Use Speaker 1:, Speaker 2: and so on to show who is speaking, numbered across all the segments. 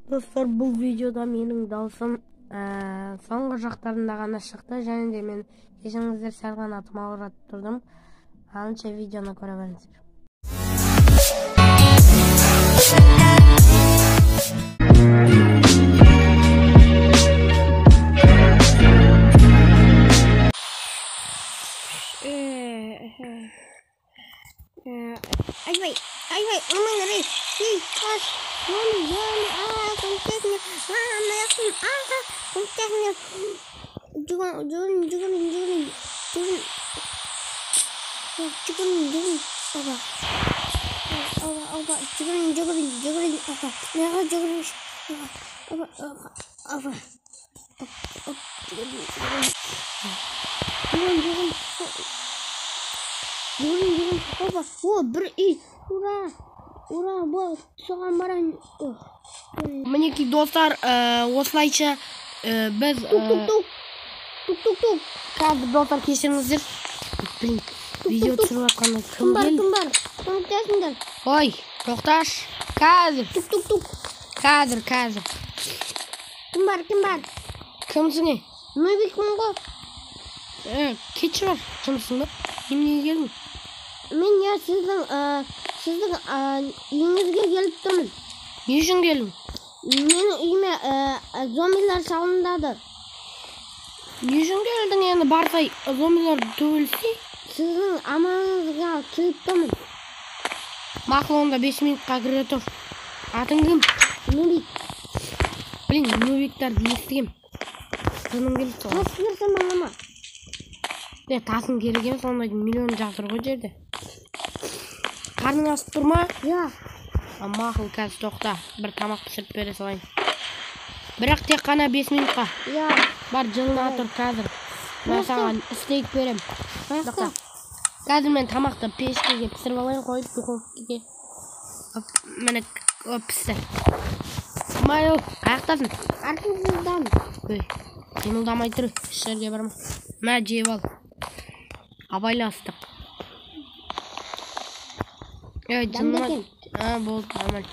Speaker 1: Dostlar, бұл видеода менің даусым соңғы жақтарында ғана шықты, және де мен кешіріңіздер, сәл ғана тұмауратып тұрдым. Алынша видеоны көре беріңіздер.
Speaker 2: Ай, умырай. Ей, қаш. Bir ит. Ура, бұл соған барайын.
Speaker 1: Мінекей достар, осылайша біз
Speaker 2: Тук.
Speaker 1: қазір достар кешіріңіздер. Видео түсіріп жатқанда кім келді?
Speaker 2: Кім бар? Көмектесіңдер.
Speaker 1: Ой, тоқташ. Қазір.
Speaker 2: Тук.
Speaker 1: Қазір.
Speaker 2: Кім бар?
Speaker 1: Кімсің е?
Speaker 2: Нөбекпін ғой.
Speaker 1: Кетші бар. Кімсің ба? Неменеге келдің?
Speaker 2: Мен я сіздің үйіңізге келіп тұрмын.
Speaker 1: Не үшін келдің?
Speaker 2: Менің үйіме зомбилар салындады.
Speaker 1: Не үшін келдің енді барсай зомбилар төгілсе?
Speaker 2: Сіздің аманыңызға келіп тұрмын.
Speaker 1: Мақұл, онда 5 минутқа кіре тұр. Атың кім?
Speaker 2: Нөбек.
Speaker 1: Блин, Нөбектарды естігем. Сының келіп тұр.
Speaker 2: Тас берсем балама.
Speaker 1: Тасын керек емес, онда миллион жатыр ғой жерде. Қарның асып тұр ма?
Speaker 2: Ja.
Speaker 1: Мақұл, қазір тоқта. Бір тамақ пісіріп бере салайын. Бірақ тек қана 5 минутқа.
Speaker 2: Ja.
Speaker 1: Бар, жылына тұр қазір. Мен саған стейк берем.
Speaker 2: Тоқта.
Speaker 1: Қазір мен тамақты пешкеге пісіріп алайын, қойып духовкеге. Міне пісті. Майо, қаяқтасың?
Speaker 2: Артыңыздан.
Speaker 1: Өй, қимылдамай тұр. Іс жерге барма. Мә, жеп ал. Абайластық. Жылына... болды, нормально.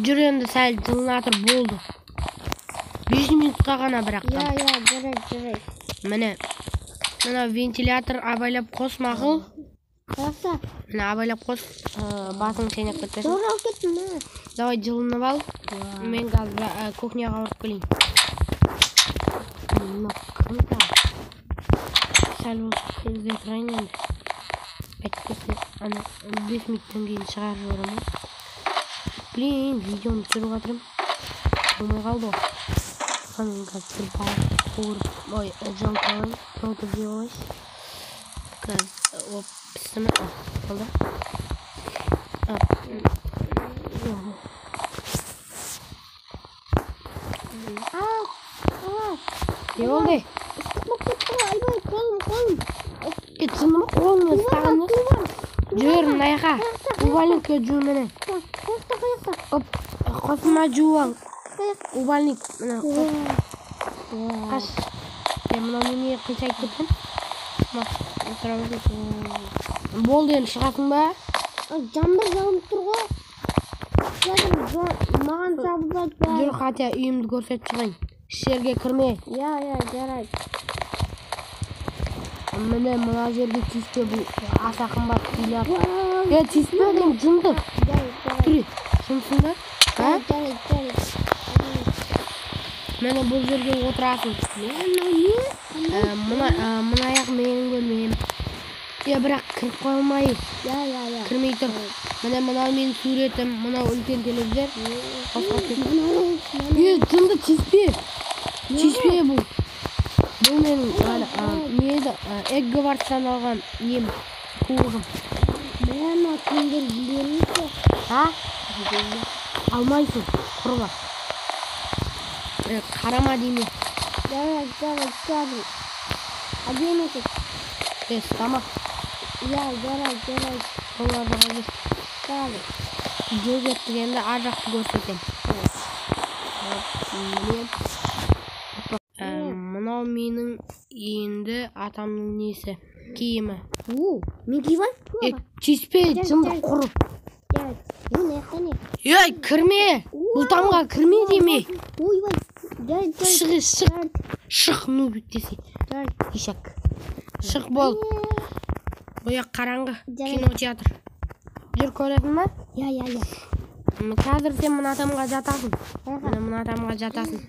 Speaker 1: Жүр енді сәл жылына тұр, болды. 5 минутқа ғана бірақ.
Speaker 2: Ja, жарайды.
Speaker 1: Міне вентилятор абайлап қос, мақұл.
Speaker 2: Қаяқта?
Speaker 1: Міне абайлап қос, басың шайнап кетпесін.
Speaker 2: Doğru алып кеттім, ма?
Speaker 1: Давай жылынып ал. Мен қазір кухняға барып келейін. Сәл осы көзде тұрайын енді. Әйтпесе, 5 минуттан кейін шығарып жіберемін. Блин, видеоны түсіріп жатырмын. Болмай қалды ғой. Соның қазір қуырып, жалпы алайын, толтырып жеп алайын. Қазір пісті ме? Болды. Не болды? Сыны ма? Қолым ұстағаны? Жүр, мынаяқа. Убальникке жүр мені. Қосыма жуал. Убальник. Қаш. Мұна неме қылшайып кеткен? Болды енді, шығасың ба?
Speaker 2: Жаңбыр жауып тұр ғой. Маған жабып жатпа.
Speaker 1: Жүр, қатя үйімді көрсетіп шығайын. Жерге кірме.
Speaker 2: Ja, жарайды.
Speaker 1: Міне мына жерге тиіспе, бұл аса қымбат үйлер. Тиіспе деймін, жынды. Түрі, жынсың ба?
Speaker 2: Жарайды.
Speaker 1: Міне бұл жерге отырасың. Мұна аяқ менің бөлмем. Бірақ кіріп қалмай. Кірмей тұр. Міне мынау менің суретім, мынау үлкен телевизор. Жынды, тиіспе бұл. Бұл менің Эгговардтан алған нем, қуығым.
Speaker 2: Мәна күндер білемейсі?
Speaker 1: Алмайсың, құрба. Қарама дейме.
Speaker 2: Жарайды. Әдемесік.
Speaker 1: Тамақ.
Speaker 2: Жарайды.
Speaker 1: Оларды ғазыр.
Speaker 2: Жарайды.
Speaker 1: Жөз еттігенде ажақты көрсетем. Мынау менің енді атамның несі? Киімі.
Speaker 2: Мен киіп алып?
Speaker 1: Тиіспе, жынды құрып.
Speaker 2: жарайды. Bu ne қане?
Speaker 1: Ей, кірме. Бұл тамға кірме деме.
Speaker 2: Ойбай. Жарайды.
Speaker 1: Шық, нубик десе.
Speaker 2: Жарайды.
Speaker 1: Ишак. Шық бол. Ояқ қараңғы. Кинотеатр. Жүр көретін ма?
Speaker 2: Я.
Speaker 1: Қазір сен мына тамға жатасың. Мына тамға жатасың.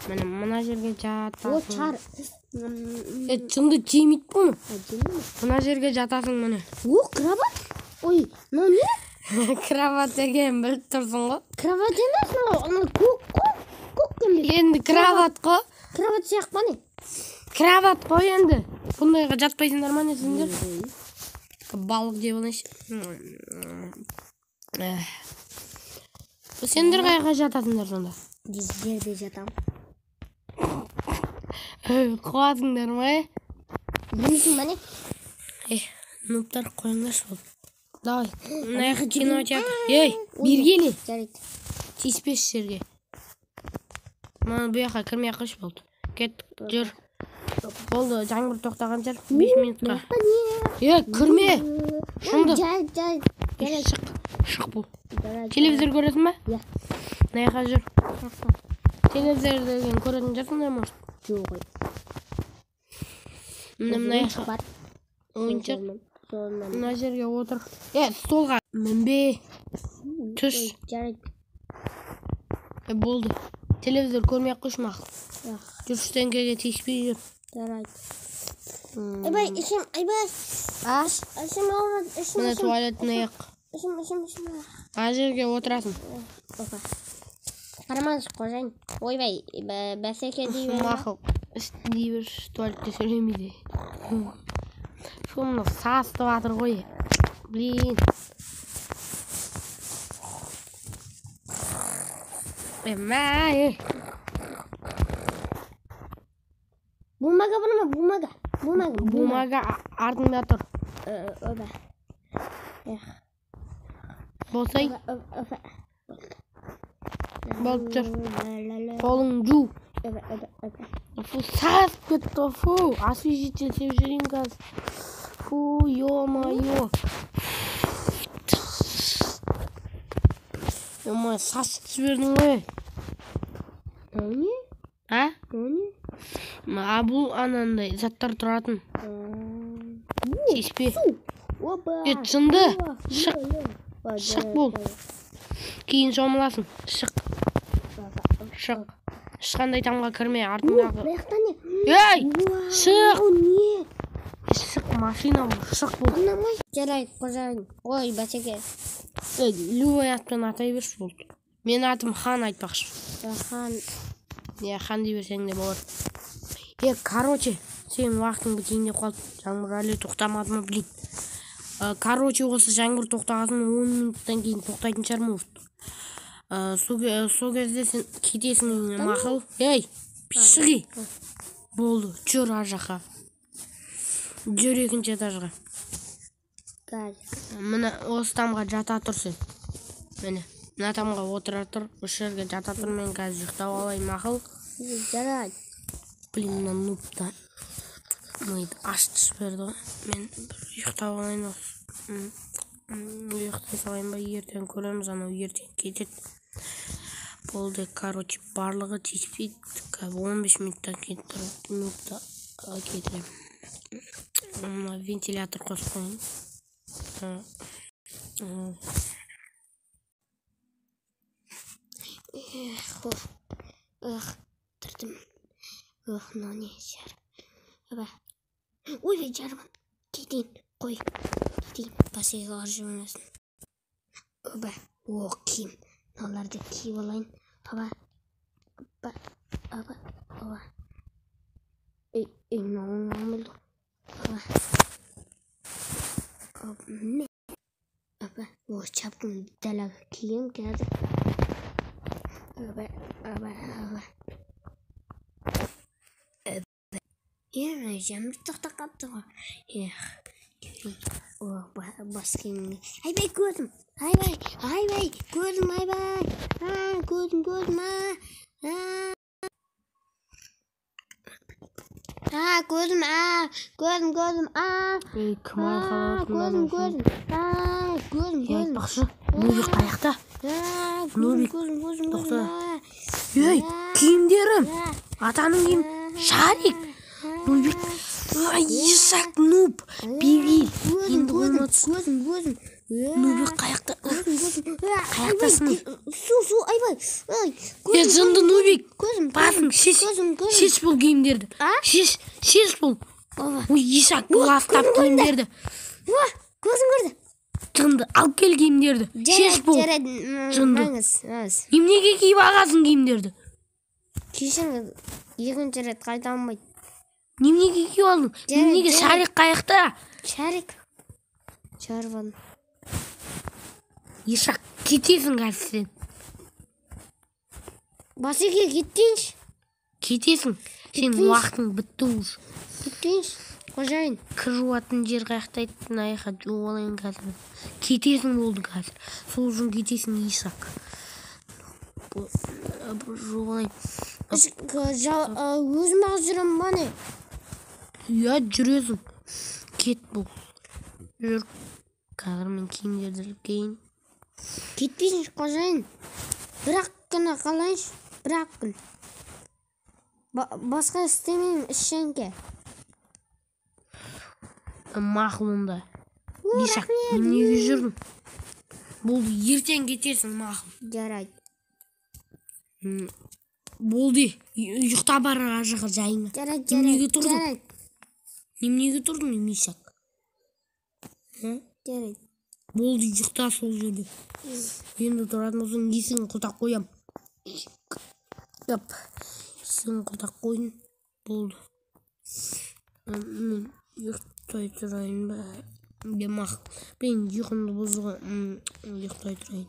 Speaker 1: Мына жерге жатасың.
Speaker 2: О, чар.
Speaker 1: Чынды жемейді бұны. Мына жерге жатасың міне.
Speaker 2: О, кровать. Ой, мынау не?
Speaker 1: Кровать деген біліп тұрсың ғой.
Speaker 2: Кровать емес мынау. Ана көк кім?
Speaker 1: Енді кровать қой.
Speaker 2: Кровать сияқты ма не?
Speaker 1: Кровать қой енді. Бұндайға жатпайсыңдар ма не сендер? Балық деп алайыншы. Сендер қайға жатасыңдар сонда?
Speaker 2: Жерде жатам.
Speaker 1: Қуасыңдар ма?
Speaker 2: Білмейсің ба не?
Speaker 1: Нуптар қойыңдаршы бол. Давай, мына кинотеатр. Ей, бергелі.
Speaker 2: Жарайды.
Speaker 1: Тиіспес жерге. Мана бұл жаққа кірмей қыш болды. Кеттік, жүр. Болды, жаңбыр тоқтаған жер 5 минутқа. Кірме. Шынды.
Speaker 2: Жарайды.
Speaker 1: Шық бұл. Телевизор көресің ба?
Speaker 2: Иә.
Speaker 1: Найқа жүр. Телевизор деген көретін жүрсің, может?
Speaker 2: Жоқ.
Speaker 1: Найқа бар. Ойыншық. Мына жерге отыр. Столға. Мінбе. Түс.
Speaker 2: Жарайды.
Speaker 1: Болды. Телевизор көрмей қыш мақыл. Жүрістен кеге тиіспей жүр.
Speaker 2: Жарайды. Айбай, ішім, айбай. Ішім ауырады, ішім.
Speaker 1: Мына туалеттің аяқ.
Speaker 2: Ішім.
Speaker 1: Ана жерге отырасың.
Speaker 2: Қарамаңыз, қожайын. Ойбай, бәсеке дейбір.
Speaker 1: Мақыл. Дейбір туалетте сөйлемейді. Шумны састы батыр ғой. Блин.
Speaker 2: Бумага бұны ма?
Speaker 1: Бумага артында тұр.
Speaker 2: Оба.
Speaker 1: Болсай. Болып жүр. Қолың жу. Фу, сас кетті, фу. Освежитель сеп жүрейін қазір. Фу, ё-моё. Ё-моё, сасып жібердің ғой.
Speaker 2: Не? Не?
Speaker 1: Бұл анандай заттар тұратын. Тиіспе. Шынды. Шық бол. Кейін шомыласың. Шық. Шыққандай тамға кірме, артындағы. Ей! Шық! Шық, машина бол. Шық бол.
Speaker 2: Жарайды, қожайын. Ой, бәсеке.
Speaker 1: Любой атпен атай берші болды. Мен атым Хан айтпақшы.
Speaker 2: Хан.
Speaker 1: Хан дей берсең де болады. Короче, сен уақытың бітейін деп қалды. Жаңбыр әлі тоқтамады ма, блин. Короче, осы жаңбыр тоқтағасын 10 минуттан кейін тоқтайтын шығар может. Сол кезде сен кетесің мақыл. Ей, пішіғи. Болды, жүр ар жаққа. Жүр екінші этажға. Мына осы тамға жата тұр сен. Міне, мына тамға отыра тұр. Үш жерге жата тұр, мен қазір ұйықтап алайын мақыл.
Speaker 2: Жарайды.
Speaker 1: Блин, мына нупта миды ашты жіберді ғой. Мен бір ұйықтап алайын осы. Ұйықтай салайын ба, ертең көреміз, анау ертең кетеді. Болды, короче, барлығы тиіспейді. 15 минуттан минутта кетірем. Мына вентилятор қосып қойын.
Speaker 2: Тұрдым. Мынау не жар. Ой, жармын. Кетейін, қой. Кетейін, басеге қаржы өңесін. Киім. Мыналарды киіп алайын. Мынау болды. Не? Чапкын дәләгі киім қазір. Жәмір тоқтап қапты ғой. Бас киімге. Айбай, көрдім. Айбай, көрдім, айбай. Көрдім. Gözüm. Gözüm.
Speaker 1: Kim ayakta
Speaker 2: Gözüm. Gözüm.
Speaker 1: Bakшы, Нурбек қаяқта? Нурбек, тоқта. Ей, киімдерім. Атаның киім. Шарик. Нурбек. Исак, Нуб. Беги. Енді ойына түс.
Speaker 2: Gözüm.
Speaker 1: Нурбек қаяқта? Қаяқтасың?
Speaker 2: Su ayvay.
Speaker 1: Жынды Нурбек.
Speaker 2: Gözüm.
Speaker 1: Басың, шеш.
Speaker 2: Gözüm.
Speaker 1: Шеш бұл киімдерді. Шеш бұл. Ой, Исак бұл астап киімдерді.
Speaker 2: Gözüm gördü.
Speaker 1: Жынды, алып кел киімдерді. Шеш бұл. Жынды. Емнеге киіп ағасың киімдерді?
Speaker 2: Кешің екінші рет қайта алмайды.
Speaker 1: Немнеге киіп алдың? Немнеге Шарик қаяқта?
Speaker 2: Шарик. Шарван.
Speaker 1: Исак, кетесің қазір сен.
Speaker 2: Басеке кеттейінші.
Speaker 1: Кетесің. Сен уақытың бітті уже.
Speaker 2: Кеттейінші. Қожайын.
Speaker 1: Кір жуатын жер қаяқтайтын аяқа жуып алайын қазір. Кетесің болды қазір. Сол үшін кетесің Исак. Жуып алайын.
Speaker 2: Өзім ақ жүрем ба не?
Speaker 1: Иә, жүресің. Кет бұл. Жүр. Қазір мен киімдерді іліп келейін.
Speaker 2: Кетпейсінші қожайын. Бір-ақ күні қалайыншы. Бір-ақ күн. Басқа істемеймін ішшенке.
Speaker 1: Мақұлында. Исак, неге жүрдің? Болды, ертең кетесің мақұл.
Speaker 2: Жарайды.
Speaker 1: Болды, ұйықта бар ажығы жайыңа.
Speaker 2: Жарайды.
Speaker 1: Немнеге тұрдың, Исак?
Speaker 2: Жарайды.
Speaker 1: Болды, ұйықта сол жерде. Енді тұратын болсаң, есігін құлтақ қоям. Есігін құлтақ қойын. Болды. Мен ұйықтай тұрайын ба? Демақ, мен ұйқымды бұзуға ұйықтай тұрайын.